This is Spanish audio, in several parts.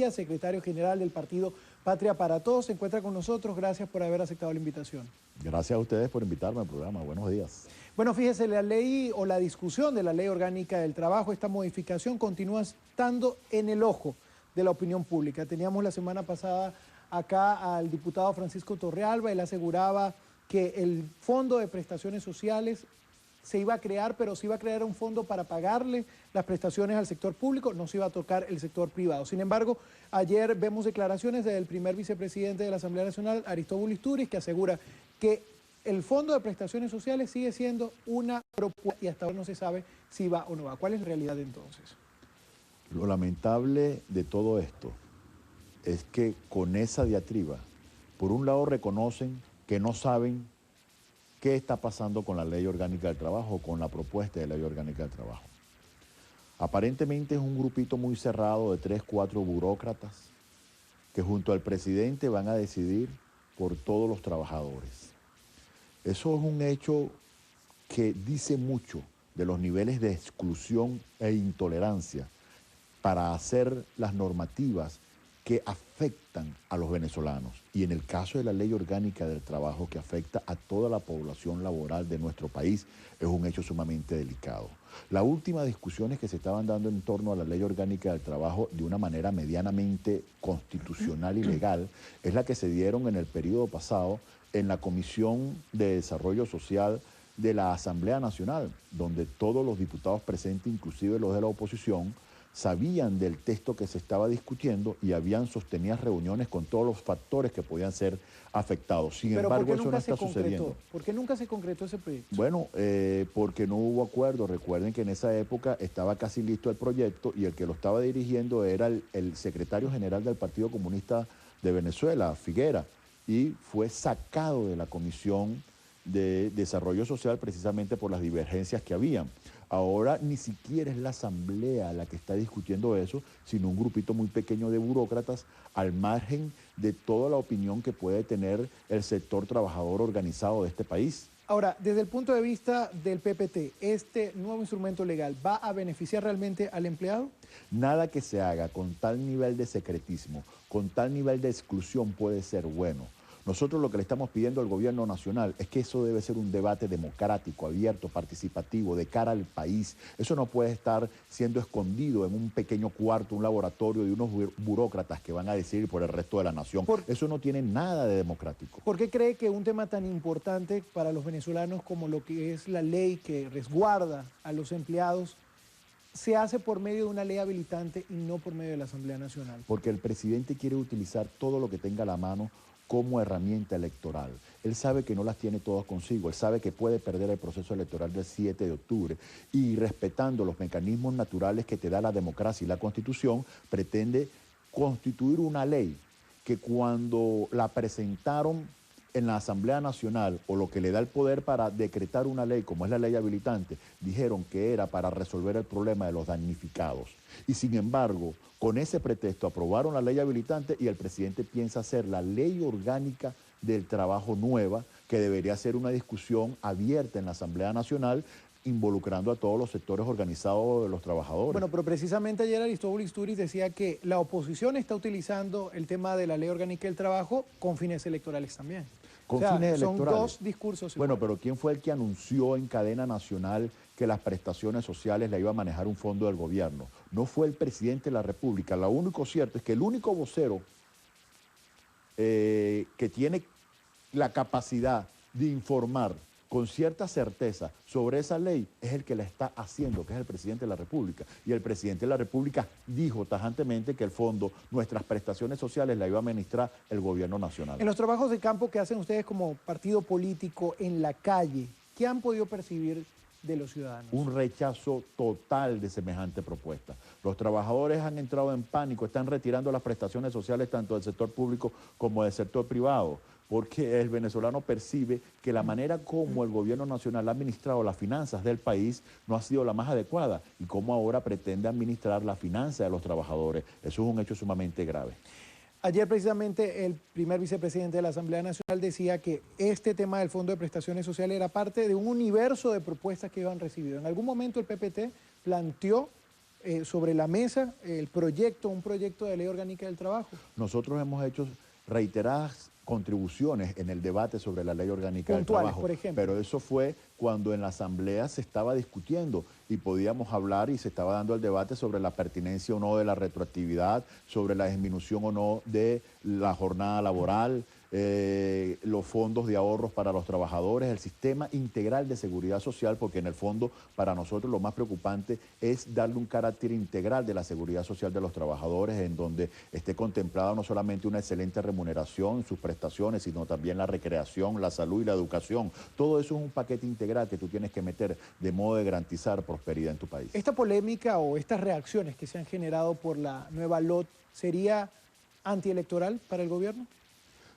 secretario general del partido Patria para Todos, se encuentra con nosotros. Gracias por haber aceptado la invitación. Gracias a ustedes por invitarme al programa. Buenos días. Bueno, fíjese, la ley o la discusión de la Ley Orgánica del Trabajo, esta modificación continúa estando en el ojo de la opinión pública. Teníamos la semana pasada acá al diputado Francisco Torrealba. Él aseguraba que el Fondo de Prestaciones Sociales se iba a crear, pero se iba a crear un fondo para pagarle las prestaciones al sector público, no se iba a tocar el sector privado. Sin embargo, ayer vemos declaraciones del primer vicepresidente de la Asamblea Nacional, Aristóbulo Istúriz, que asegura que el Fondo de Prestaciones Sociales sigue siendo una propuesta y hasta ahora no se sabe si va o no va. ¿Cuál es la realidad entonces? Lo lamentable de todo esto es que con esa diatriba, por un lado reconocen que no saben qué está pasando con la Ley Orgánica del Trabajo o con la propuesta de Ley Orgánica del Trabajo. Aparentemente es un grupito muy cerrado de 3, 4 burócratas que junto al presidente van a decidir por todos los trabajadores. Eso es un hecho que dice mucho de los niveles de exclusión e intolerancia para hacer las normativas que afectan a los venezolanos. Y en el caso de la Ley Orgánica del Trabajo, que afecta a toda la población laboral de nuestro país, es un hecho sumamente delicado. Las últimas discusiones que se estaban dando en torno a la Ley Orgánica del Trabajo de una manera medianamente constitucional y legal es la que se dieron en el periodo pasado en la Comisión de Desarrollo Social de la Asamblea Nacional, donde todos los diputados presentes, inclusive los de la oposición, sabían del texto que se estaba discutiendo y habían sostenidas reuniones con todos los factores que podían ser afectados. Sin embargo, eso no está sucediendo. ¿Por qué nunca se concretó ese proyecto? Bueno, porque no hubo acuerdo. Recuerden que en esa época estaba casi listo el proyecto y el que lo estaba dirigiendo era el secretario general del Partido Comunista de Venezuela, Figuera, y fue sacado de la Comisión de Desarrollo Social precisamente por las divergencias que habían. Ahora ni siquiera es la Asamblea la que está discutiendo eso, sino un grupito muy pequeño de burócratas al margen de toda la opinión que puede tener el sector trabajador organizado de este país. Ahora, desde el punto de vista del PPT, ¿este nuevo instrumento legal va a beneficiar realmente al empleado? Nada que se haga con tal nivel de secretismo, con tal nivel de exclusión puede ser bueno. Nosotros lo que le estamos pidiendo al gobierno nacional es que eso debe ser un debate democrático, abierto, participativo, de cara al país. Eso no puede estar siendo escondido en un pequeño cuarto, un laboratorio de unos burócratas que van a decidir por el resto de la nación. Eso no tiene nada de democrático. ¿Por qué cree que un tema tan importante para los venezolanos como lo que es la ley que resguarda a los empleados se hace por medio de una ley habilitante y no por medio de la Asamblea Nacional? Porque el presidente quiere utilizar todo lo que tenga a la mano como herramienta electoral. Él sabe que no las tiene todas consigo, él sabe que puede perder el proceso electoral del 7 de octubre y respetando los mecanismos naturales que te da la democracia y la Constitución, pretende constituir una ley que cuando la presentaron en la Asamblea Nacional, o lo que le da el poder para decretar una ley, como es la ley habilitante, dijeron que era para resolver el problema de los damnificados. Y sin embargo, con ese pretexto aprobaron la ley habilitante y el presidente piensa hacer la ley orgánica del trabajo nueva, que debería ser una discusión abierta en la Asamblea Nacional, involucrando a todos los sectores organizados de los trabajadores. Bueno, pero precisamente ayer Aristóbulo Istúriz decía que la oposición está utilizando el tema de la Ley Orgánica del Trabajo con fines electorales también. Con fines son electorales. Dos discursos Bueno, iguales. pero ¿quién fue el que anunció en cadena nacional que las prestaciones sociales la iba a manejar un fondo del gobierno? No fue el presidente de la República. Lo único cierto es que el único vocero que tiene la capacidad de informar con cierta certeza sobre esa ley es el que la está haciendo, que es el presidente de la República. Y el presidente de la República dijo tajantemente que el fondo, nuestras prestaciones sociales, la iba a administrar el gobierno nacional. En los trabajos de campo que hacen ustedes como partido político en la calle, ¿qué han podido percibir de los ciudadanos? Un rechazo total de semejante propuesta. Los trabajadores han entrado en pánico, están retirando las prestaciones sociales tanto del sector público como del sector privado, porque el venezolano percibe que la manera como el gobierno nacional ha administrado las finanzas del país no ha sido la más adecuada y cómo ahora pretende administrar la finanza de los trabajadores. Eso es un hecho sumamente grave. Ayer precisamente el primer vicepresidente de la Asamblea Nacional decía que este tema del Fondo de Prestaciones Sociales era parte de un universo de propuestas que iban recibido. ¿En algún momento el PPT planteó sobre la mesa un proyecto de ley orgánica del trabajo? Nosotros hemos hecho reiteradas contribuciones en el debate sobre la ley orgánica del Puntuales, trabajo, por ejemplo. pero eso fue cuando en la Asamblea se estaba discutiendo y podíamos hablar y se estaba dando el debate sobre la pertinencia o no de la retroactividad, sobre la disminución o no de la jornada laboral, los fondos de ahorros para los trabajadores, el sistema integral de seguridad social, porque en el fondo para nosotros lo más preocupante es darle un carácter integral de la seguridad social de los trabajadores, en donde esté contemplada no solamente una excelente remuneración, sus prestaciones, sino también la recreación, la salud y la educación. Todo eso es un paquete integral que tú tienes que meter de modo de garantizar prosperidad en tu país. ¿Esta polémica o estas reacciones que se han generado por la nueva LOT sería antielectoral para el gobierno?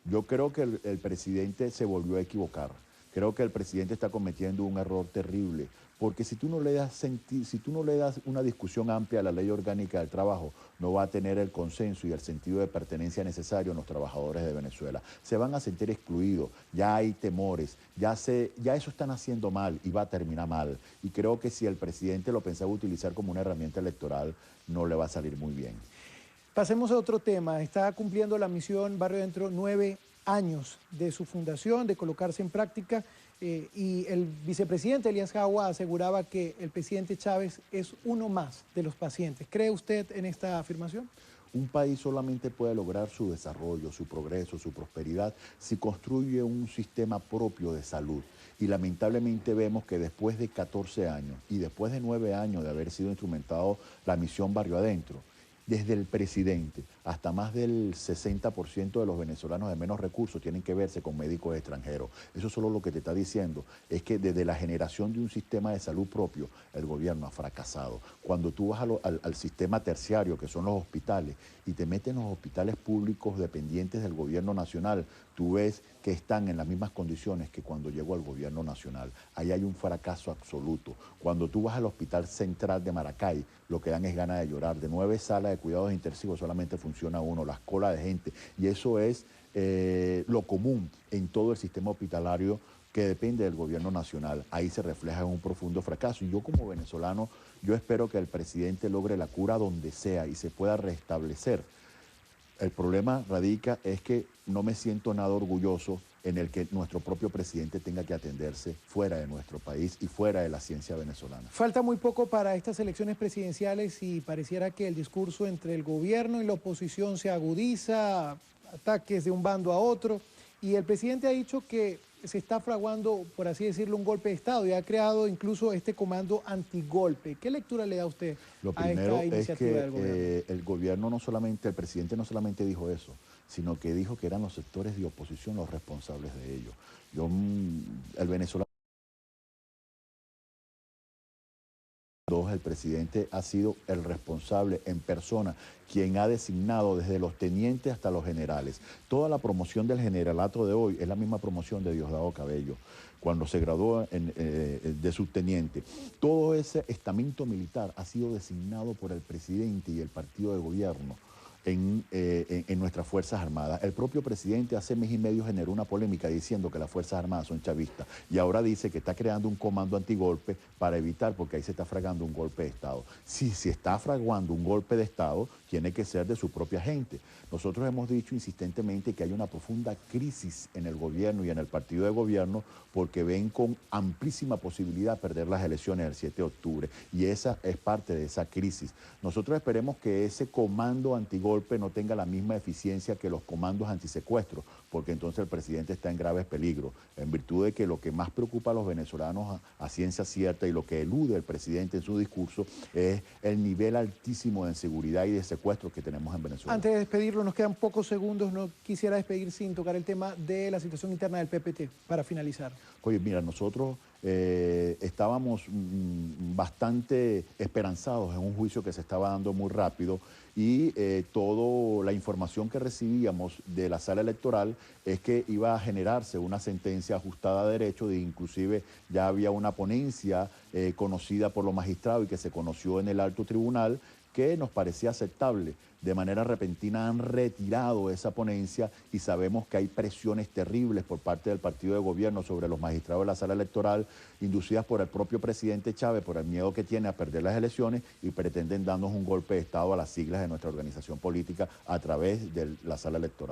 Yo creo que el presidente se volvió a equivocar. Creo que el presidente está cometiendo un error terrible, porque si tú no le das una discusión amplia a la ley orgánica del trabajo, no va a tener el consenso y el sentido de pertenencia necesario en los trabajadores de Venezuela. Se van a sentir excluidos, ya hay temores, ya eso están haciendo mal y va a terminar mal. Y creo que si el presidente lo pensaba utilizar como una herramienta electoral, no le va a salir muy bien. Pasemos a otro tema. Está cumpliendo la misión Barrio Adentro 9 años de su fundación, de colocarse en práctica, y el vicepresidente Elías Jagua aseguraba que el presidente Chávez es uno más de los pacientes. ¿Cree usted en esta afirmación? Un país solamente puede lograr su desarrollo, su progreso, su prosperidad, si construye un sistema propio de salud. Y lamentablemente vemos que después de 14 años y después de 9 años de haber sido instrumentado la misión Barrio Adentro, desde el presidente hasta más del 60% de los venezolanos de menos recursos tienen que verse con médicos extranjeros. Eso solo lo que te está diciendo es que desde la generación de un sistema de salud propio, el gobierno ha fracasado. Cuando tú vas al sistema terciario, que son los hospitales, y te metes en los hospitales públicos dependientes del gobierno nacional, tú ves que están en las mismas condiciones que cuando llegó al gobierno nacional. Ahí hay un fracaso absoluto. Cuando tú vas al Hospital Central de Maracay, lo que dan es ganas de llorar. De 9 salas de cuidados intensivos solamente funciona uno, las colas de gente. Y eso es lo común en todo el sistema hospitalario que depende del gobierno nacional. Ahí se refleja en un profundo fracaso. Y yo como venezolano, yo espero que el presidente logre la cura donde sea y se pueda restablecer. El problema radica es que no me siento nada orgulloso en el que nuestro propio presidente tenga que atenderse fuera de nuestro país y fuera de la ciencia venezolana. Falta muy poco para estas elecciones presidenciales y pareciera que el discurso entre el gobierno y la oposición se agudiza, ataques de un bando a otro, y el presidente ha dicho que se está fraguando, por así decirlo, un golpe de Estado y ha creado incluso este comando antigolpe. ¿Qué lectura le da usted a esta iniciativa del gobierno? El gobierno no solamente, el presidente no solamente dijo eso, sino que dijo que eran los sectores de oposición los responsables de ello. El venezolano... El presidente ha sido el responsable en persona, quien ha designado desde los tenientes hasta los generales. Toda la promoción del generalato de hoy es la misma promoción de Diosdado Cabello, cuando se graduó de subteniente. Todo ese estamento militar ha sido designado por el presidente y el partido de gobierno en nuestras Fuerzas Armadas. El propio presidente hace mes y medio generó una polémica diciendo que las Fuerzas Armadas son chavistas y ahora dice que está creando un comando antigolpe para evitar, porque ahí se está fragando un golpe de Estado. Si se está fraguando un golpe de Estado, tiene que ser de su propia gente. Nosotros hemos dicho insistentemente que hay una profunda crisis en el gobierno y en el partido de gobierno porque ven con amplísima posibilidad perder las elecciones el 7 de octubre y esa es parte de esa crisis. Nosotros esperemos que ese comando antigolpe no tenga la misma eficiencia que los comandos antisecuestros, porque entonces el presidente está en graves peligros, en virtud de que lo que más preocupa a los venezolanos a ciencia cierta y lo que elude el presidente en su discurso es el nivel altísimo de inseguridad y de secuestros que tenemos en Venezuela. Antes de despedirlo, nos quedan pocos segundos, no quisiera despedir sin tocar el tema de la situación interna del PPT, para finalizar. Oye, mira, nosotros estábamos bastante esperanzados en un juicio que se estaba dando muy rápido y toda la información que recibíamos de la sala electoral es que iba a generarse una sentencia ajustada a derecho, inclusive ya había una ponencia conocida por los magistrados y que se conoció en el alto tribunal que nos parecía aceptable. De manera repentina han retirado esa ponencia y sabemos que hay presiones terribles por parte del partido de gobierno sobre los magistrados de la sala electoral, inducidas por el propio presidente Chávez, por el miedo que tiene a perder las elecciones, y pretenden darnos un golpe de Estado a las siglas de nuestra organización política a través de la sala electoral.